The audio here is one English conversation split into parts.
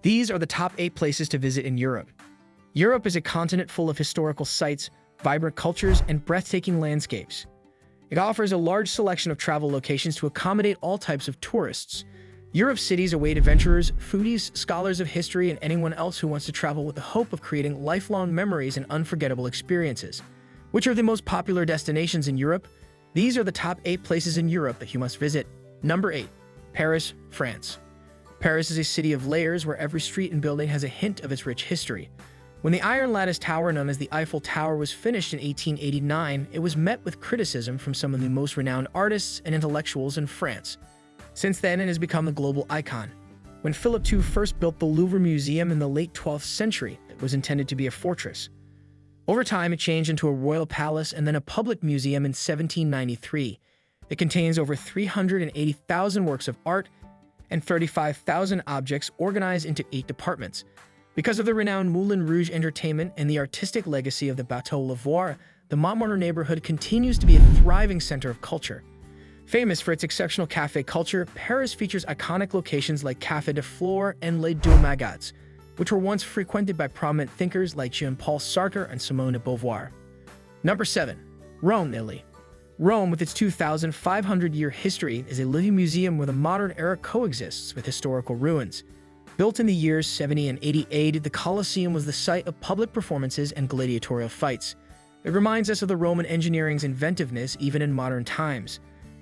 These are the top 8 places to visit in Europe. Europe is a continent full of historical sites, vibrant cultures, and breathtaking landscapes. It offers a large selection of travel locations to accommodate all types of tourists. Europe's cities await adventurers, foodies, scholars of history, and anyone else who wants to travel with the hope of creating lifelong memories and unforgettable experiences. Which are the most popular destinations in Europe? These are the top 8 places in Europe that you must visit. Number 8. Paris, France. Paris is a city of layers where every street and building has a hint of its rich history. When the Iron Lattice Tower, known as the Eiffel Tower, was finished in 1889, it was met with criticism from some of the most renowned artists and intellectuals in France. Since then, it has become a global icon. When Philip II first built the Louvre Museum in the late 12th century, it was intended to be a fortress. Over time, it changed into a royal palace and then a public museum in 1793. It contains over 380,000 works of art and 35,000 objects organized into 8 departments. Because of the renowned Moulin Rouge entertainment and the artistic legacy of the Bateau Lavoir, the Montmartre neighborhood continues to be a thriving center of culture. Famous for its exceptional café culture, Paris features iconic locations like Café de Flore and Les Deux Magasins, which were once frequented by prominent thinkers like Jean-Paul Sartre and Simone de Beauvoir. Number 7. Rome, Italy. Rome, with its 2,500-year history, is a living museum where the modern era coexists with historical ruins. Built in the years 70 and 88, the Colosseum was the site of public performances and gladiatorial fights. It reminds us of the Roman engineering's inventiveness even in modern times.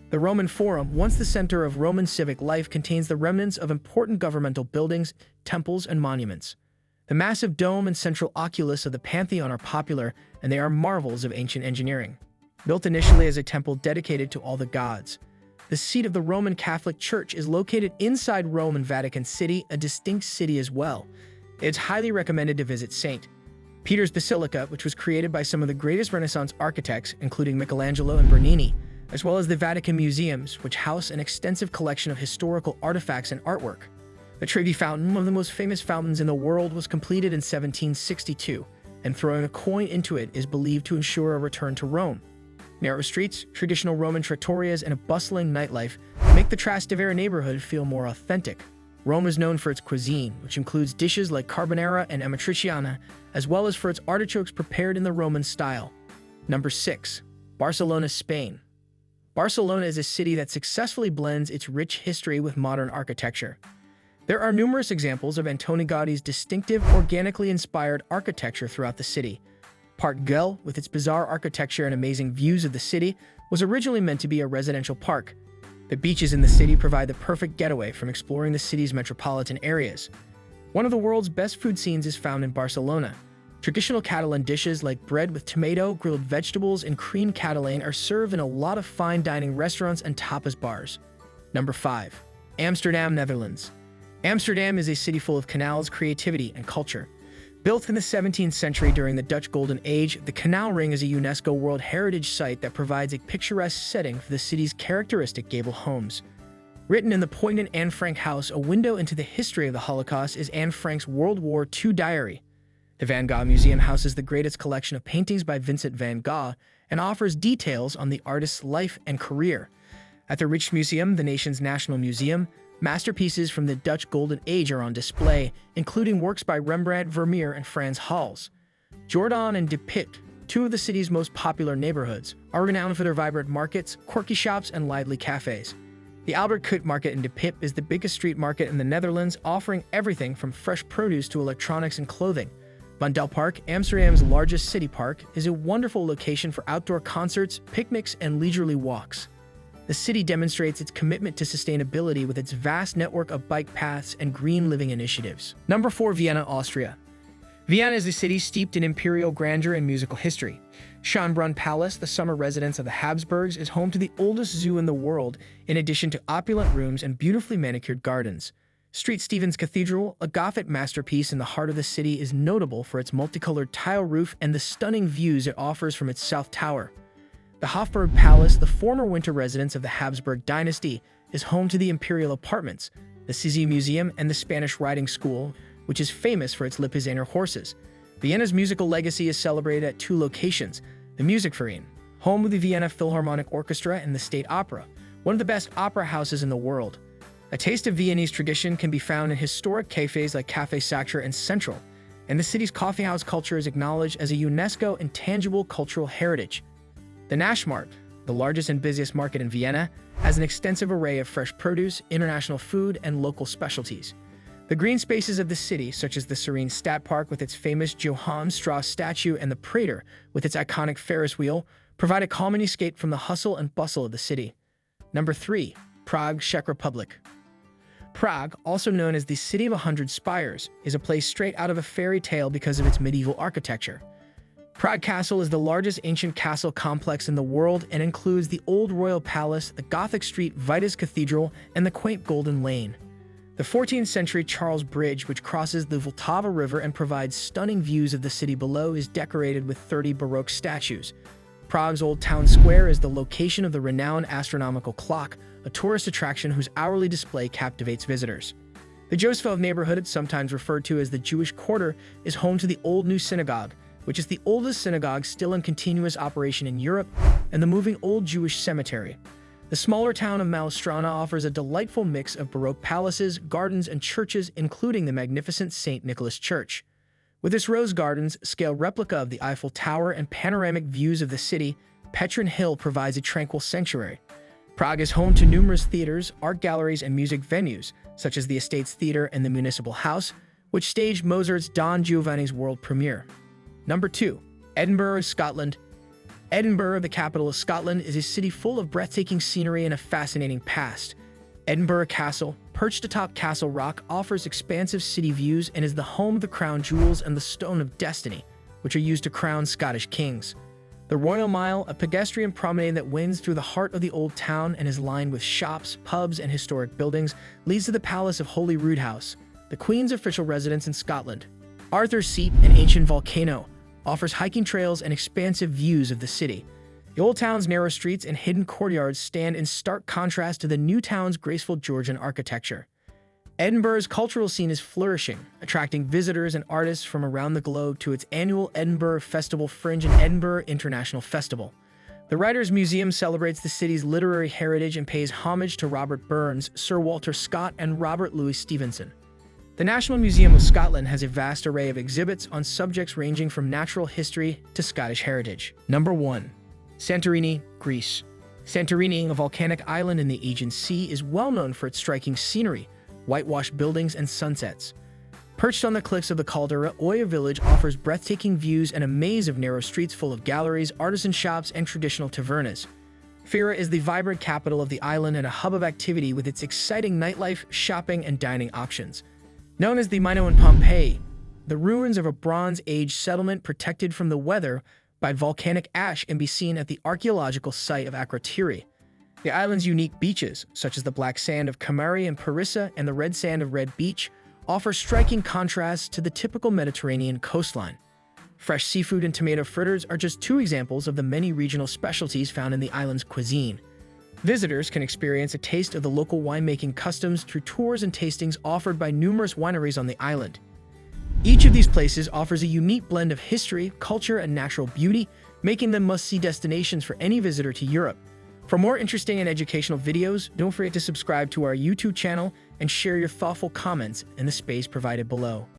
The Roman Forum, once the center of Roman civic life, contains the remnants of important governmental buildings, temples, and monuments. The massive dome and central oculus of the Pantheon are popular, and they are marvels of ancient engineering. Built initially as a temple dedicated to all the gods, the seat of the Roman Catholic Church is located inside Rome and Vatican City, a distinct city as well. It's highly recommended to visit St. Peter's Basilica, which was created by some of the greatest Renaissance architects, including Michelangelo and Bernini, as well as the Vatican Museums, which house an extensive collection of historical artifacts and artwork. The Trevi Fountain, one of the most famous fountains in the world, was completed in 1762, and throwing a coin into it is believed to ensure a return to Rome. Narrow streets, traditional Roman trattorias, and a bustling nightlife make the Trastevere neighborhood feel more authentic. Rome is known for its cuisine, which includes dishes like carbonara and amatriciana, as well as for its artichokes prepared in the Roman style. Number 6. Barcelona, Spain. Barcelona is a city that successfully blends its rich history with modern architecture. There are numerous examples of Antoni Gaudi's distinctive, organically inspired architecture throughout the city. Park Güell, with its bizarre architecture and amazing views of the city, was originally meant to be a residential park. The beaches in the city provide the perfect getaway from exploring the city's metropolitan areas. One of the world's best food scenes is found in Barcelona. Traditional Catalan dishes like bread with tomato, grilled vegetables, and cream catalan are served in a lot of fine dining restaurants and tapas bars. Number 5. Amsterdam, Netherlands. Amsterdam is a city full of canals, creativity, and culture. Built in the 17th century during the Dutch Golden Age, the Canal Ring is a UNESCO World Heritage Site that provides a picturesque setting for the city's characteristic gable homes. Written in the poignant Anne Frank house, a window into the history of the Holocaust, is Anne Frank's World War II diary. The Van Gogh Museum houses the greatest collection of paintings by Vincent van Gogh and offers details on the artist's life and career. At the Rijksmuseum, the nation's national museum, masterpieces from the Dutch Golden Age are on display, including works by Rembrandt, Vermeer, and Frans Hals. Jordan and De Pitt, two of the city's most popular neighborhoods, are renowned for their vibrant markets, quirky shops, and lively cafes. The Albert Kuit Market in De Pitt is the biggest street market in the Netherlands, offering everything from fresh produce to electronics and clothing. Vondelpark, Amsterdam's largest city park, is a wonderful location for outdoor concerts, picnics, and leisurely walks. The city demonstrates its commitment to sustainability with its vast network of bike paths and green living initiatives. Number 4. Vienna, Austria. Vienna is a city steeped in imperial grandeur and musical history. Schönbrunn Palace, the summer residence of the Habsburgs, is home to the oldest zoo in the world, in addition to opulent rooms and beautifully manicured gardens. St. Stephen's Cathedral, a Gothic masterpiece in the heart of the city, is notable for its multicolored tile roof and the stunning views it offers from its south tower. The Hofburg Palace, the former winter residence of the Habsburg dynasty, is home to the imperial apartments, the Szügy Museum, and the Spanish Riding School, which is famous for its Lipizzaner horses. Vienna's musical legacy is celebrated at 2 locations: the Musikverein, home of the Vienna Philharmonic Orchestra, and the State Opera, one of the best opera houses in the world. A taste of Viennese tradition can be found in historic cafes like Café Sacre and Central, and the city's coffeehouse culture is acknowledged as a UNESCO intangible cultural heritage. The Naschmarkt, the largest and busiest market in Vienna, has an extensive array of fresh produce, international food, and local specialties. The green spaces of the city, such as the serene Stadtpark with its famous Johann Strauss statue and the Prater with its iconic Ferris wheel, provide a calming escape from the hustle and bustle of the city. Number 3. Prague, Czech Republic. Prague, also known as the City of 100 Spires, is a place straight out of a fairy tale because of its medieval architecture. Prague Castle is the largest ancient castle complex in the world and includes the Old Royal Palace, the Gothic Street Vitus Cathedral, and the quaint Golden Lane. The 14th century Charles Bridge, which crosses the Vltava River and provides stunning views of the city below, is decorated with 30 Baroque statues. Prague's Old Town Square is the location of the renowned astronomical clock, a tourist attraction whose hourly display captivates visitors. The Josefov neighborhood, sometimes referred to as the Jewish Quarter, is home to the Old New Synagogue, which is the oldest synagogue still in continuous operation in Europe, and the moving Old Jewish Cemetery. The smaller town of Malstrana offers a delightful mix of Baroque palaces, gardens, and churches, including the magnificent St. Nicholas Church. With its rose gardens, scale replica of the Eiffel Tower, and panoramic views of the city, Petrin Hill provides a tranquil sanctuary. Prague is home to numerous theaters, art galleries, and music venues, such as the Estates Theatre and the Municipal House, which staged Mozart's Don Giovanni's world premiere. Number 2. Edinburgh, Scotland. Edinburgh, the capital of Scotland, is a city full of breathtaking scenery and a fascinating past. Edinburgh Castle, perched atop Castle Rock, offers expansive city views and is the home of the crown jewels and the Stone of Destiny, which are used to crown Scottish kings. The Royal Mile, a pedestrian promenade that winds through the heart of the old town and is lined with shops, pubs, and historic buildings, leads to the Palace of Holyrood House, the Queen's official residence in Scotland. Arthur's Seat, an ancient volcano, offers hiking trails and expansive views of the city. The old town's narrow streets and hidden courtyards stand in stark contrast to the new town's graceful Georgian architecture. Edinburgh's cultural scene is flourishing, attracting visitors and artists from around the globe to its annual Edinburgh Festival Fringe and Edinburgh International Festival. The Writers' Museum celebrates the city's literary heritage and pays homage to Robert Burns, Sir Walter Scott, and Robert Louis Stevenson. The National Museum of Scotland has a vast array of exhibits on subjects ranging from natural history to Scottish heritage. Number 1. Santorini, Greece. Santorini, a volcanic island in the Aegean Sea, is well known for its striking scenery, whitewashed buildings, and sunsets. Perched on the cliffs of the caldera, Oya village offers breathtaking views and a maze of narrow streets full of galleries, artisan shops, and traditional tavernas. Fira is the vibrant capital of the island and a hub of activity with its exciting nightlife, shopping, and dining options. Known as the Minoan Pompeii, the ruins of a Bronze Age settlement protected from the weather by volcanic ash can be seen at the archaeological site of Akrotiri. The island's unique beaches, such as the black sand of Kamari and Parissa and the red sand of Red Beach, offer striking contrasts to the typical Mediterranean coastline. Fresh seafood and tomato fritters are just two examples of the many regional specialties found in the island's cuisine. Visitors can experience a taste of the local winemaking customs through tours and tastings offered by numerous wineries on the island. Each of these places offers a unique blend of history, culture, and natural beauty, making them must-see destinations for any visitor to Europe. For more interesting and educational videos, don't forget to subscribe to our YouTube channel and share your thoughtful comments in the space provided below.